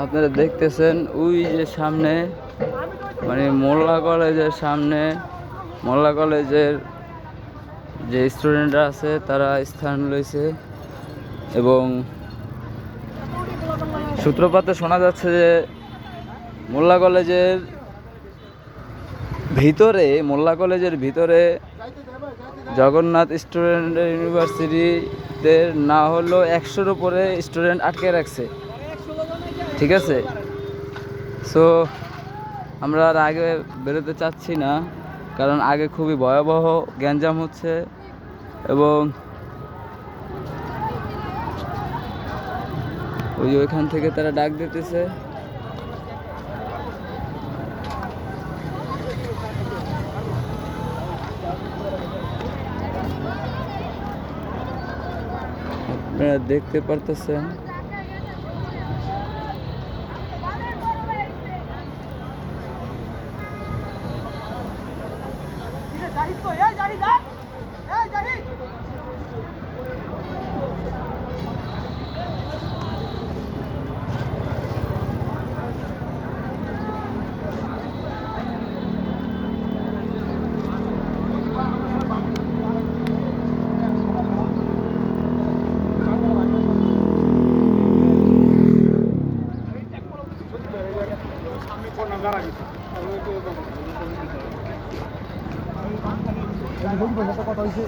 আপনারা দেখতেছেন ওই যে সামনে মানে মোল্লা কলেজের সামনে মোল্লা কলেজের যে স্টুডেন্টরা আছে তারা স্থান লইছে এবং সূত্রপাতে শোনা যাচ্ছে যে মোল্লা কলেজের ভিতরে জগন্নাথ স্টুডেন্ট ইউনিভার্সিটিতে না হলেও 100-র উপরে স্টুডেন্ট আটকে রাখছে। ঠিক আছে, সো আমরা আর আগে বেরোতে চাচ্ছি না, কারণ আগে খুবই ভয়াবহ গ্যাঞ্জাম হচ্ছে এবং ওইখান থেকে তারা ডাক দিতেছে। আপনারা দেখতে পারতেছেন কথা হয়েছে